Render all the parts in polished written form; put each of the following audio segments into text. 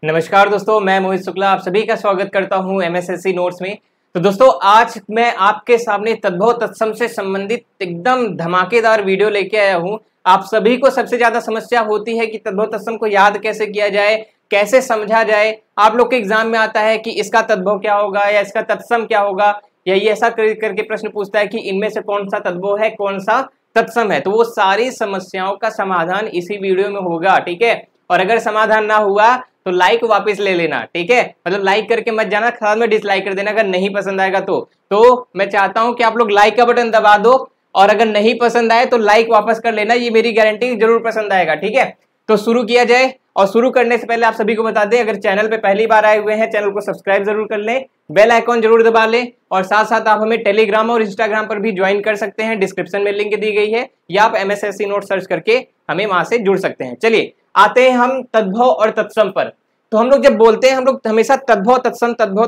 नमस्कार दोस्तों, मैं मोहित शुक्ला आप सभी का स्वागत करता हूं एमएसएससी नोट्स में। तो दोस्तों, आज मैं आपके सामने तद्भव तत्सम से संबंधित एकदम धमाकेदार वीडियो लेके आया हूं। आप सभी को सबसे ज्यादा समस्या होती है कि तद्भव तत्सम को याद कैसे किया जाए, कैसे समझा जाए। आप लोग के एग्जाम में आता है कि इसका तद्भव क्या होगा या इसका तत्सम क्या होगा, या ये ऐसा करके प्रश्न पूछता है कि इनमें से कौन सा तद्भव है, कौन सा तत्सम है। तो वो सारी समस्याओं का समाधान इसी वीडियो में होगा, ठीक है। और अगर समाधान ना हुआ तो लाइक वापस ले लेना, ठीक है। मतलब लाइक करके मत जाना, साथ में डिसलाइक कर देना अगर नहीं पसंद आएगा तो मैं चाहता हूं कि आप लोग लाइक का बटन दबा दो, और अगर नहीं पसंद आए तो लाइक वापस कर लेना, ये मेरी गारंटी जरूर पसंद आएगा, ठीक है। तो शुरू किया जाए। और शुरू करने से पहले आप सभी को बता दें, अगर चैनल पे पहली बार आए हुए हैं चैनल को सब्सक्राइब जरूर कर लें, बेल आइकॉन जरूर दबा लें, और साथ साथ आप हमें टेलीग्राम और इंस्टाग्राम पर भी ज्वाइन कर सकते हैं। डिस्क्रिप्शन में लिंक दी गई है, या आप एमएसएससी नोट सर्च करके हमें वहां से जुड़ सकते हैं। चलिए आते हैं हम तद्भव और तत्सम पर। तो हम लोग जब बोलते हैं, हम लोग हमेशा तद्भव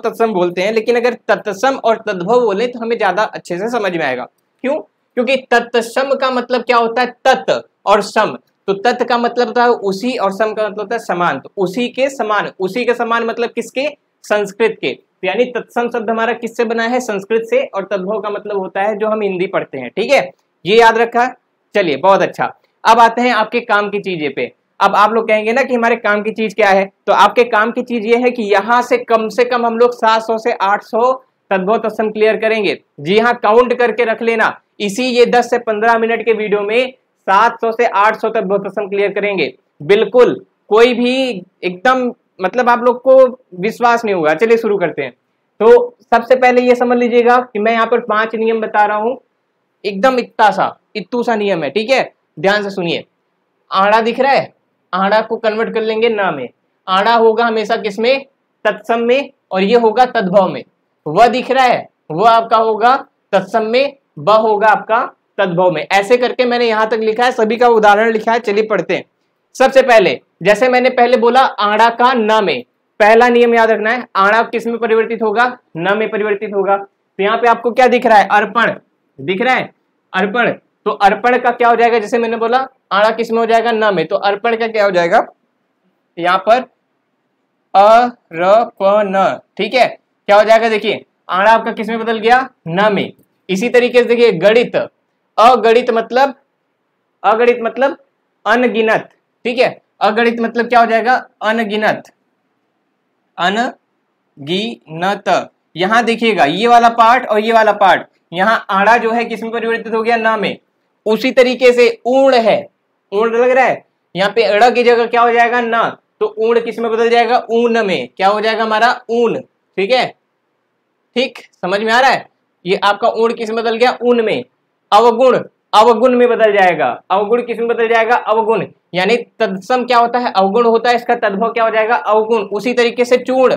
तत्सम बोलते हैं, लेकिन अगर तत्सम और तद्भव बोले तो हमें ज्यादा अच्छे से समझ में आएगा। क्यों? क्योंकि तत्सम का मतलब क्या होता है, तत् और सम। तो तत् का मतलब होता है उसी, और सम का मतलब होता है समान। तो उसी के समान, उसी के समान मतलब किसके? संस्कृत के। तो यानी तत्सम शब्द हमारा किससे बना है? संस्कृत से। और तद्भव का मतलब होता है जो हम हिंदी पढ़ते हैं, ठीक है। ये याद रखा। चलिए बहुत अच्छा। अब आते हैं आपके काम की चीजें पे। अब आप लोग कहेंगे ना कि हमारे काम की चीज क्या है, तो आपके काम की चीज ये है कि यहाँ से कम हम लोग 700 से 800 तद्भव तत्सम क्लियर करेंगे। जी हाँ, काउंट करके रख लेना। इसी ये 10 से 15 मिनट के वीडियो में 700 से 800 तद्भव तत्सम क्लियर करेंगे। बिल्कुल कोई भी एकदम मतलब आप लोग को विश्वास नहीं होगा। चलिए शुरू करते हैं। तो सबसे पहले ये समझ लीजिएगा कि मैं यहाँ पर 5 नियम बता रहा हूँ, एकदम इत्तू सा नियम है, ठीक है। ध्यान से सुनिए। आड़ा दिख रहा है, आड़ा को कन्वर्ट कर लेंगे न में। आड़ा होगा हमेशा किसमें? तत्सम में, और ये होगा तद्भव में। वह दिख रहा है, वह आपका होगा तत्सम में, ब होगा आपका तद्भव में। ऐसे करके मैंने यहां तक लिखा है, सभी का उदाहरण लिखा है। चलिए पढ़ते हैं। सबसे पहले जैसे मैंने पहले बोला आड़ा का न में, पहला नियम याद रखना है, आड़ा किस में परिवर्तित होगा? न में परिवर्तित होगा। तो यहाँ पे आपको क्या दिख रहा है? अर्पण दिख रहा है, अर्पण। तो अर्पण का क्या हो जाएगा? जैसे मैंने बोला आड़ा किस में हो जाएगा? न में। तो अर्पण का क्या हो जाएगा? यहाँ पर अर्पण, ठीक है। क्या हो जाएगा? देखिए आड़ा आपका किस में बदल गया? न में। इसी तरीके से देखिए गणित, अगणित मतलब अनगिनत, ठीक है। अगणित मतलब क्या हो जाएगा? अनगिनत, अनगिनत। यहां देखिएगा ये वाला पार्ट और ये वाला पार्ट, यहां आड़ा जो है किस में परिवर्तित हो गया? न में। उसी तरीके से ऊण है, ऊण लग रहा है, यहाँ पे अड़ की जगह क्या हो जाएगा? न। तो ऊण किस में बदल जाएगा? ऊन में। क्या हो जाएगा हमारा? ऊन, ठीक है। ठीक समझ में आ रहा है? ये आपका ऊण किस में बदल गया? ऊन में। अवगुण, अवगुण में बदल जाएगा। अवगुण किस में बदल जाएगा? अवगुण। यानी तत्सम क्या होता है? अवगुण होता है। इसका तद्भव क्या हो जाएगा? अवगुण। उसी तरीके से चूर्ण,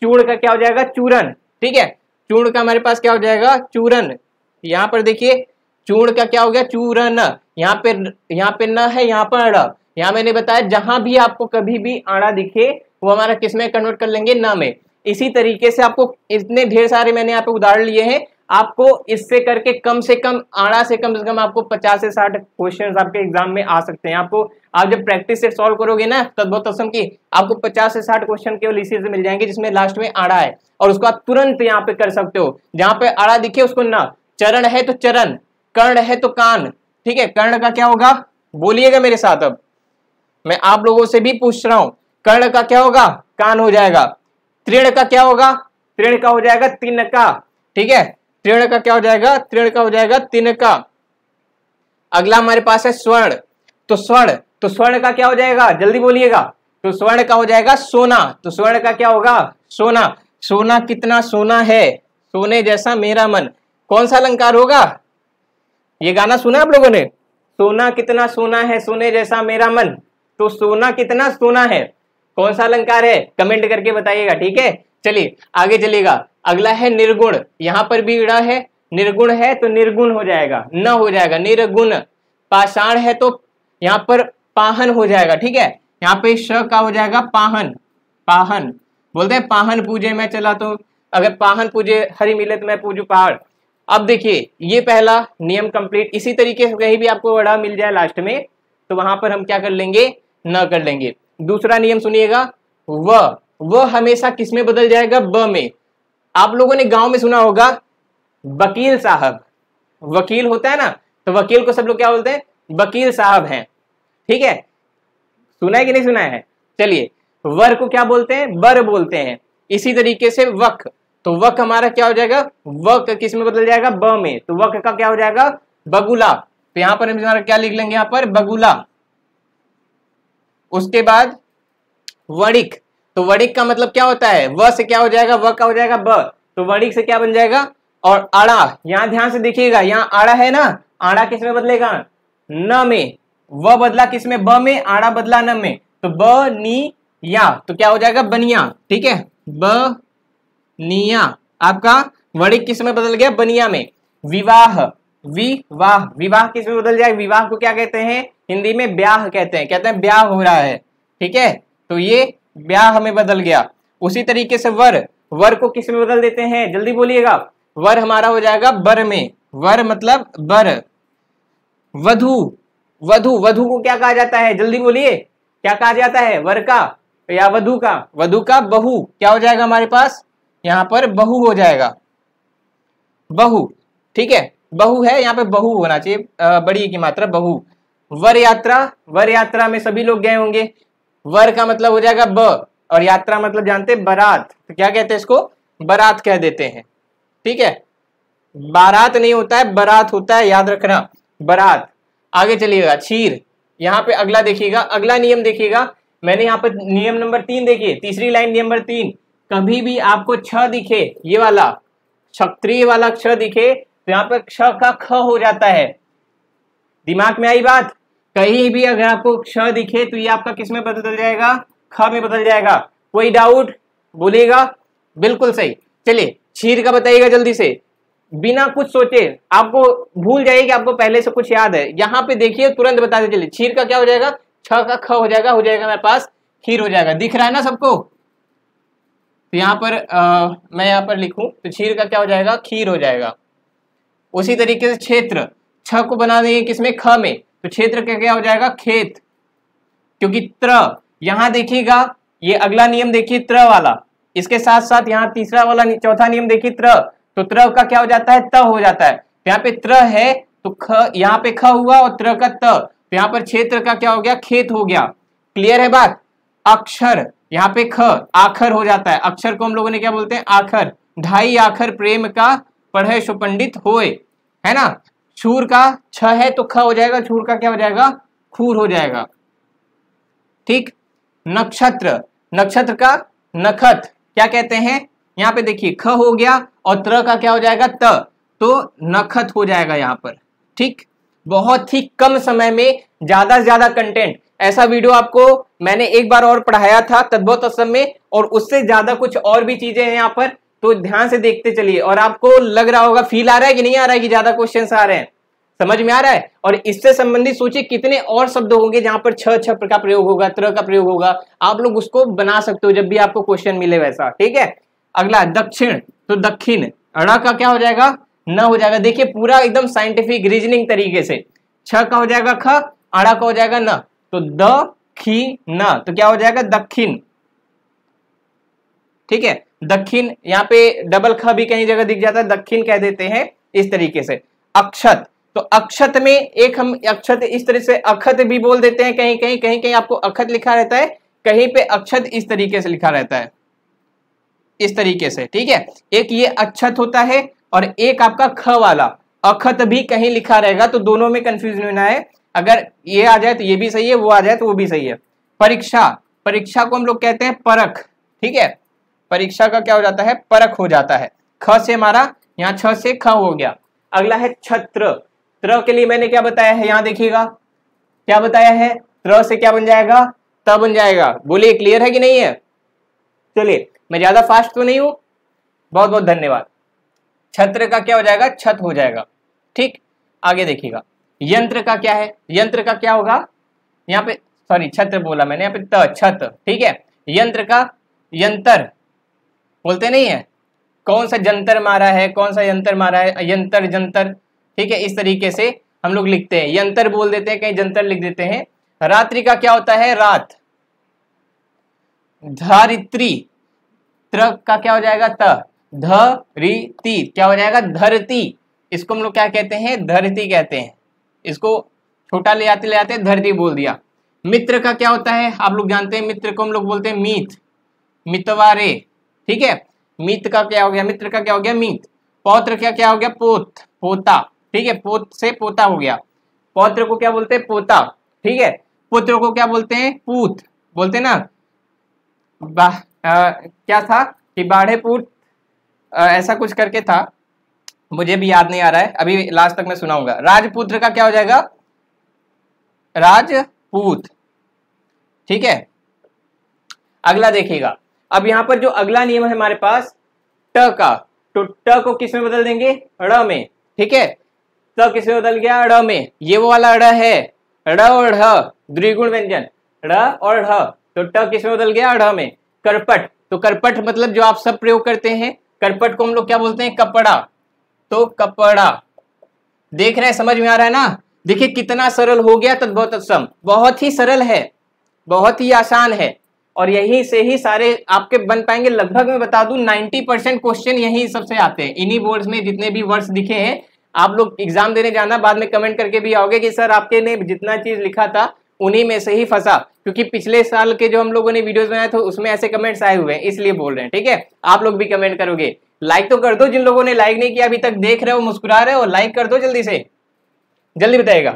चूर्ण का क्या हो जाएगा? चूरन, ठीक है। चूर्ण का हमारे पास क्या हो जाएगा? चूरन। यहाँ पर देखिए चूर्ण का क्या हो गया? चूरन। यहाँ पे न है, यहाँ पर अड़। यहाँ मैंने बताया जहां भी आपको कभी भी आड़ा दिखे वो हमारा किस में कन्वर्ट कर लेंगे? न में। इसी तरीके से आपको इतने ढेर सारे मैंने यहाँ पे उदाहरण लिए हैं, आपको इससे करके कम से कम आड़ा से कम आपको 50 से 60 क्वेश्चंस आपके एग्जाम में आ सकते हैं। आपको आप जब प्रैक्टिस से सॉल्व करोगे ना तद्भव तत्सम की, आपको 50 से 60 क्वेश्चन केवल इसी से मिल जाएंगे जिसमें लास्ट में आड़ा है, और उसको आप तुरंत यहाँ पे कर सकते हो। जहां पे आड़ा दिखे उसको न। चरण है तो चरण, कर्ण है तो कान, ठीक है। कर्ण का क्या होगा? बोलिएगा मेरे साथ। अब मैं आप लोगों से भी पूछ रहा हूं, कर्ण का क्या होगा? कान हो जाएगा। तृण का क्या होगा? तृण का हो जाएगा तिनका, ठीक है। तृण का क्या हो जाएगा? तृण का हो जाएगा तिनका। अगला हमारे पास है स्वर्ण। तो स्वर्ण का क्या हो जाएगा? जल्दी बोलिएगा। तो स्वर्ण का हो जाएगा सोना। तो स्वर्ण का क्या होगा? सोना। सोना कितना सोना है, सोने जैसा मेरा मन। कौन सा अलंकार होगा? ये गाना सुना आप लोगों ने? सोना कितना सोना है, सोने जैसा मेरा मन। तो सोना कितना सोना है, कौन सा अलंकार है? कमेंट करके बताइएगा, ठीक है। चलिए आगे चलिएगा। अगला है निर्गुण। यहाँ पर भी इड़ा है, निर्गुण है तो निर्गुण हो जाएगा, न हो जाएगा निर्गुण। पाषाण है तो यहाँ पर पाहन हो जाएगा, ठीक है। यहाँ पे श का हो जाएगा पाहन, पाहन। बोलते हैं पाहन पूजे मैं चला, तो अगर पाहन पूजे हरि मिले तो मैं पूजू पहाड़। अब देखिए ये पहला नियम कंप्लीट। इसी तरीके से कहीं भी आपको वड़ा मिल जाए लास्ट में तो वहां पर हम क्या कर लेंगे? न कर लेंगे। दूसरा नियम सुनिएगा, व हमेशा किस में बदल जाएगा? ब में। आप लोगों ने गांव में सुना होगा वकील साहब, वकील होता है ना, तो वकील को सब लोग क्या बोलते हैं? वकील साहब हैं। ठीक है, सुना है कि नहीं सुना है? चलिए, वर को क्या बोलते हैं? बर बोलते हैं। इसी तरीके से वक, तो वक हमारा क्या हो जाएगा? वक किस में बदल जाएगा? ब में। तो वक का क्या हो जाएगा? बगुला। तो यहां पर हम हमारा क्या लिख लेंगे? यहां पर बगुला। उसके बाद वणिक, तो वणिक का मतलब क्या होता है? व से क्या हो जाएगा? व का हो जाएगा ब, तो वणिक से क्या बन जाएगा? और आड़ा, यहां ध्यान से देखिएगा, यहां आड़ा है ना, आड़ा किस में बदलेगा? न में। व बदला किस में? ब में, आड़ा बदला न में, तो ब नी या, तो क्या हो जाएगा? बनिया। ठीक है, ब निया। आपका वणिक किस में बदल गया? बनिया में। विवाह, विवाह, विवाह किस में बदल जाएगा? विवाह को क्या कहते हैं हिंदी में? ब्याह कहते हैं, कहते हैं ब्याह हो रहा है। ठीक है, तो ये ब्याह में बदल गया। उसी तरीके से वर, वर को किस में बदल देते हैं? जल्दी बोलिएगा। वर हमारा हो जाएगा बर में। वर मतलब बर। वधु, वधु, वधु को क्या कहा जाता है? जल्दी बोलिए, क्या कहा जाता है? वर का या वधु का? वधु का बहू, क्या हो जाएगा हमारे पास? यहां पर बहू हो जाएगा, बहू। ठीक है, बहू है, यहाँ पे बहू होना चाहिए, बड़ी की मात्रा बहू। वर यात्रा, वर यात्रा में सभी लोग गए होंगे। वर का मतलब हो जाएगा ब, और यात्रा मतलब जानते हैं बारात, तो क्या कहते हैं इसको? बारात कह देते हैं। ठीक है, बारात नहीं होता है, बारात होता है, याद रखना, बारात। आगे चलिएगा, क्षीर। यहाँ पे अगला देखिएगा, अगला नियम देखिएगा, मैंने यहाँ पे नियम नंबर 3 देखिए, तीसरी लाइन नंबर 3, कभी भी आपको छ दिखे, ये वाला क्षत्रिय वाला क्ष दिखे, तो यहाँ पे क्ष का ख हो जाता है। दिमाग में आई बात? कहीं भी अगर आपको क्ष दिखे तो ये आपका किस में बदल जाएगा? ख में बदल जाएगा। कोई डाउट बोलिएगा? बिल्कुल सही। चलिए, क्षीर का बताइएगा जल्दी से, बिना कुछ सोचे। आपको भूल जाइए कि आपको पहले से कुछ याद है, यहाँ पे देखिए तुरंत बता दे। चलिए, क्षीर का क्या हो जाएगा? छ का ख हो जाएगा मेरे पास, खीर हो जाएगा। दिख रहा है ना सबको? तो यहाँ पर मैं यहाँ पर लिखूं तो क्षीर का क्या हो जाएगा? खीर हो जाएगा। उसी तरीके से क्षेत्र, छ को बना देंगे किसमें? ख में, तो क्षेत्र का क्या हो जाएगा? खेत। क्योंकि त्र, यहां देखिएगा, ये अगला नियम देखिए त्र वाला, इसके साथ साथ यहाँ तीसरा वाला चौथा नियम देखिए त्र, तो त्र का क्या हो जाता है? त हो जाता है। तो यहाँ पे त्र है तो ख, यहाँ पे ख हुआ और त्र का त, तो यहाँ पर क्षेत्र का क्या हो गया? खेत हो गया। क्लियर है बात? अक्षर, यहाँ पे ख, आखर हो जाता है। अक्षर को हम लोगों ने क्या बोलते हैं? आखर। ढाई आखर प्रेम का पढ़े सो पंडित होए, है ना। छूर का छ है तो ख हो जाएगा, छूर का क्या हो जाएगा? खूर हो जाएगा। ठीक। नक्षत्र, नक्षत्र का नखत क्या कहते हैं? यहाँ पे देखिए ख हो गया और त्र का क्या हो जाएगा? त, तो नखत हो जाएगा यहाँ पर। ठीक, बहुत ही कम समय में ज्यादा से ज्यादा कंटेंट। ऐसा वीडियो आपको मैंने एक बार और पढ़ाया था तद्भव तत्सम में, और उससे ज्यादा कुछ और भी चीजें हैं यहाँ पर, तो ध्यान से देखते चलिए। और आपको लग रहा होगा, फील आ रहा है कि नहीं आ रहा है कि ज्यादा क्वेश्चंस आ रहे हैं? समझ में आ रहा है? और इससे संबंधित सोचिए कितने और शब्द होंगे जहां पर छ छ का प्रयोग होगा, त्र का प्रयोग होगा। आप लोग उसको बना सकते हो जब भी आपको क्वेश्चन मिले वैसा। ठीक है, अगला दक्षिण, तो दक्षिण अड़ा का क्या हो जाएगा? न हो जाएगा। देखिए पूरा एकदम साइंटिफिक रीजनिंग तरीके से, छ का हो जाएगा ख, अड़ा का हो जाएगा न, तो द खी न, तो क्या हो जाएगा? दक्षिण। ठीक है, दक्षिण, यहाँ पे डबल ख भी कहीं जगह दिख जाता है, दक्षिण कह देते हैं इस तरीके से। अक्षत, तो अक्षत में एक हम अक्षत इस तरह से अखत भी बोल देते हैं, कहीं कहीं कहीं कहीं आपको अखत लिखा रहता है, कहीं पे अक्षत इस तरीके से लिखा रहता है, इस तरीके से। ठीक है, एक ये अक्षत होता है और एक आपका ख वाला अखत भी कहीं लिखा रहेगा, तो दोनों में कंफ्यूजन होना है। अगर ये आ जाए तो ये भी सही है, वो आ जाए तो वो भी सही है। परीक्षा, परीक्षा को हम लोग कहते हैं परख। ठीक है, परीक्षा का क्या हो जाता है? परख हो जाता है। ख से हमारा यहाँ छ से ख हो गया। अगला है छत्र, त्र के लिए मैंने क्या बताया है? यहाँ देखिएगा क्या बताया है? त्र से क्या बन जाएगा? त बन जाएगा। बोलिए क्लियर है कि नहीं है? चलिए, मैं ज्यादा फास्ट तो नहीं हूं, बहुत बहुत धन्यवाद। छत्र का क्या हो जाएगा? छत हो जाएगा। ठीक, आगे देखिएगा, यंत्र का क्या है? यंत्र का क्या होगा? यहाँ पे सॉरी छत्र बोला मैंने, यहाँ पे त, छत। ठीक है, यंत्र का यंत्र बोलते नहीं है, कौन सा जंतर मारा है, कौन सा यंत्र मारा है, यंत्र जंतर। ठीक है, इस तरीके से हम लोग लिखते हैं, यंत्र बोल देते हैं, कहीं जंतर लिख देते हैं। रात्रि का क्या होता है? रात। धरित्री, त्र का क्या हो जाएगा त, धरिती क्या हो जाएगा धरती, इसको हम लोग क्या कहते हैं धरती कहते हैं, इसको छोटा ले आते धरती बोल दिया। मित्र का क्या होता है आप लोग जानते हैं, मित्र को हम लोग बोलते हैं मीत, मितवारे, ठीक है। मीत का क्या हो गया, मित्र का क्या हो गया मीत। पौत्र का क्या हो गया पोत, पोता, ठीक है, पोत से पोता हो गया। पौत्र को क्या बोलते हैं पोता, ठीक है। पुत्र को क्या बोलते हैं पूत, बोलते हैं ना। क्या था कि बाढ़े पूत, ऐसा कुछ करके था, मुझे भी याद नहीं आ रहा है, अभी लास्ट तक मैं सुनाऊंगा। राजपुत्र का क्या हो जाएगा राजपूत, ठीक है। अगला देखिएगा, अब यहां पर जो अगला नियम है हमारे पास ट का, तो ट को किस में बदल देंगे ड़ में, ठीक है। त किस में बदल गया ड़ में, ये वो वाला ड़ है, ड़ और ढ द्विगुण व्यंजन, ड़ और ढ, तो ट किस में बदल गया ढ में। करपट, तो करपट मतलब जो आप सब प्रयोग करते हैं, करपट को हम लोग क्या बोलते हैं कपड़ा, तो कपड़ा। देख रहे हैं समझ में आ रहा है ना, देखिए कितना सरल हो गया तद्भव तत्सम, बहुत ही सरल है, बहुत ही आसान है, और यहीं से ही सारे आपके बन पाएंगे। लगभग मैं बता दूं 90% क्वेश्चन यही सबसे आते हैं, इन्हीं बोर्ड्स में जितने भी वर्ड्स दिखे हैं। आप लोग एग्जाम देने जाना, बाद में कमेंट करके भी आओगे कि सर आपके ने जितना चीज लिखा था उन्हीं में से ही फंसा, क्योंकि पिछले साल के जो हम लोगों ने वीडियोस बनाए थे उसमें ऐसे कमेंट्स आए हुए हैं, इसलिए बोल रहे हैं, ठीक है। आप लोग भी कमेंट करोगे, लाइक तो कर दो, जिन लोगों ने लाइक नहीं किया अभी तक देख रहे हो मुस्कुरा रहे हो, लाइक कर दो जल्दी से, जल्दी बताइएगा।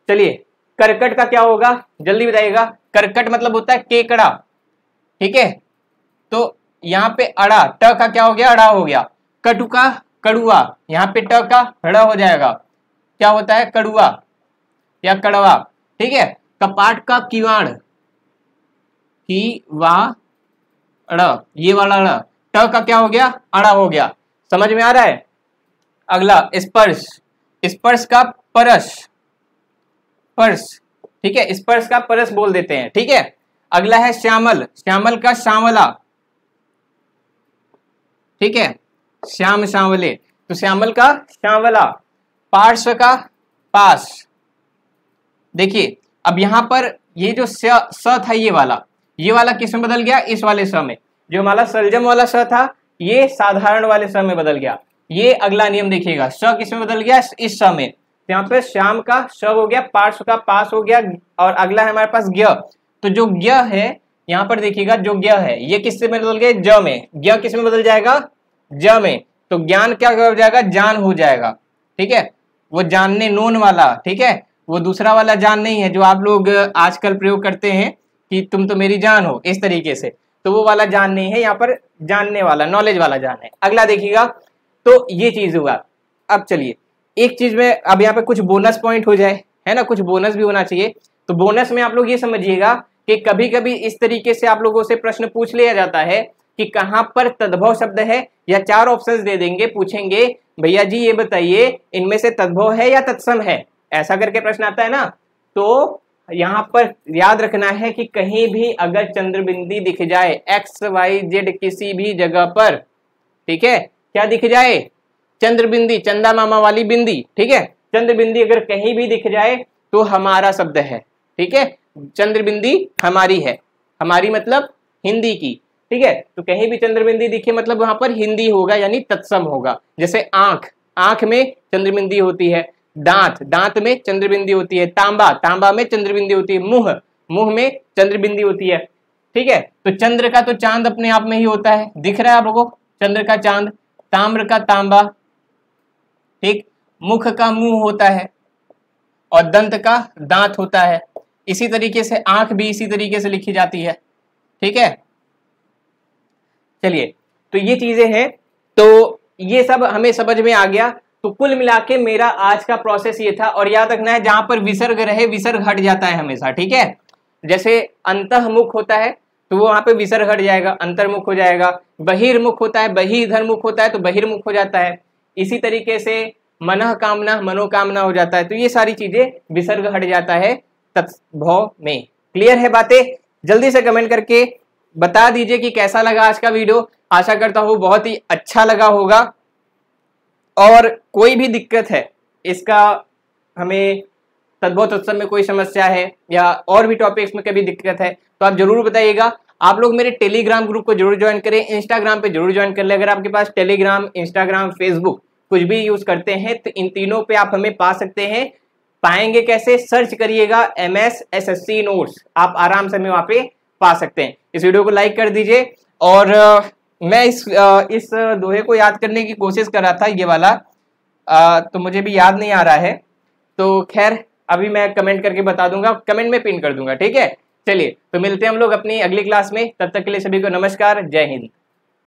चलिए करकट का क्या होगा जल्दी बताइएगा। करकट मतलब होता है केकड़ा, ठीक है। तो यहाँ पे अड़ा, ट का क्या हो गया अड़ा हो गया। कटु का कड़ुआ, यहाँ पे ट का ड़ हो जाएगा, क्या होता है कड़ुआ या कड़वा, ठीक है। कपाट का किवाड़, किवाड़, ये वाला ड़, ट का क्या हो गया अड़ा हो गया, समझ में आ रहा है। अगला स्पर्श, स्पर्श का परस, पर्स, ठीक है, स्पर्श का परस बोल देते हैं, ठीक है। अगला है श्यामल, श्यामल का श्यामला, ठीक है, श्याम श्यामले, तो श्यामल का श्यामला। पार्श्व का पास, देखिए अब यहां पर ये जो स था ये वाला किस में बदल गया इस वाले स में, जो हमारा सलजम वाला स था ये साधारण वाले स में बदल गया। ये अगला नियम देखिएगा, स किस में बदल गया इस स में, यहाँ पे श्याम का श हो गया, पार्श्व का पास हो गया, और अगला है हमारे पास ज्ञ, तो जो ज्ञ है यहाँ पर देखिएगा, जो ज्ञ है ये किससे बदल गया ज में, ज्ञ किस में बदल जाएगा ज में, तो ज्ञान क्या हो जाएगा जान हो जाएगा, ठीक है। वो जानने नोन वाला, ठीक है, वो दूसरा वाला जान नहीं है जो आप लोग आजकल प्रयोग करते हैं कि तुम तो मेरी जान हो इस तरीके से, तो वो वाला जान नहीं है, यहाँ पर जानने वाला नॉलेज वाला जान है। अगला देखिएगा, तो ये चीज हुआ। अब चलिए एक चीज में अब यहाँ पे कुछ बोनस पॉइंट हो जाए, है ना, कुछ बोनस भी होना चाहिए। तो बोनस में आप लोग ये समझिएगा कि कभी कभी इस तरीके से आप लोगों से प्रश्न पूछ लिया जाता है कि कहां पर तद्भव शब्द है, या 4 ऑप्शंस दे देंगे, पूछेंगे भैया जी ये बताइए इनमें से तद्भव है या तत्सम है, ऐसा करके प्रश्न आता है ना। तो यहाँ पर याद रखना है कि कहीं भी अगर चंद्रबिंदी दिख जाए XYZ किसी भी जगह पर, ठीक है, क्या दिख जाए चंद्रबिंदी, चंदा मामा वाली बिंदी, ठीक है, चंद्रबिंदी अगर कहीं भी दिख जाए तो हमारा शब्द है, ठीक है। चंद्रबिंदी हमारी है, हमारी मतलब हिंदी की, ठीक है। तो कहीं भी चंद्रबिंदी दिखे मतलब वहां पर हिंदी होगा, यानी तत्सम होगा। जैसे आंख, आंख में चंद्रबिंदी होती है, दांत, दांत में चंद्रबिंदी होती है, तांबा, तांबा में चंद्रबिंदी होती है, मुंह, मुंह में चंद्रबिंदी होती है, ठीक है। तो चंद्र का तो चांद अपने आप में ही होता है, दिख रहा है आप लोगों को चंद्र का चांद, ताम्र का तांबा, ठीक, मुख का मुंह होता है, और दंत का दांत होता है। इसी तरीके से आंख भी इसी तरीके से लिखी जाती है, ठीक है। चलिए तो ये चीजें हैं, तो ये सब हमें समझ में आ गया। तो कुल मिला के मेरा आज का प्रोसेस ये था, और याद रखना है जहां पर विसर्ग रहे विसर्ग हट जाता है हमेशा, ठीक है। जैसे अंतःमुख होता है तो वो वहां पे विसर्ग हट जाएगा, अंतर्मुख हो जाएगा। बहिर्मुख होता है, बहिर्धरमुख होता है तो बहिर्मुख हो जाता है। इसी तरीके से मनः कामना मनोकामना हो जाता है, तो ये सारी चीजें विसर्ग हट जाता है तत्भव में। क्लियर है बातें? जल्दी से कमेंट करके बता दीजिए कि कैसा लगा आज का वीडियो। आशा करता हूँ बहुत ही अच्छा लगा होगा, और कोई भी दिक्कत है इसका हमें तद्भव तत्सम में कोई समस्या है या और भी टॉपिक्स में कभी दिक्कत है तो आप जरूर बताइएगा। आप लोग मेरे टेलीग्राम ग्रुप को जरूर ज्वाइन करें, इंस्टाग्राम पे जरूर ज्वाइन कर ले। अगर आपके पास टेलीग्राम, इंस्टाग्राम, फेसबुक कुछ भी यूज करते हैं तो इन तीनों पे आप हमें पा सकते हैं। पाएंगे कैसे? सर्च करिएगा MSSC नोट्स, आप आराम से हमें वहां पे पा सकते हैं। इस वीडियो को लाइक कर दीजिए। और मैं इस दोहे को याद करने की कोशिश कर रहा था, ये वाला तो मुझे भी याद नहीं आ रहा है, तो खैर अभी मैं कमेंट करके बता दूंगा, कमेंट में पिन कर दूंगा, ठीक है। चलिए तो मिलते हैं हम लोग अपनी अगली क्लास में, तब तक के लिए सभी को नमस्कार, जय हिंद।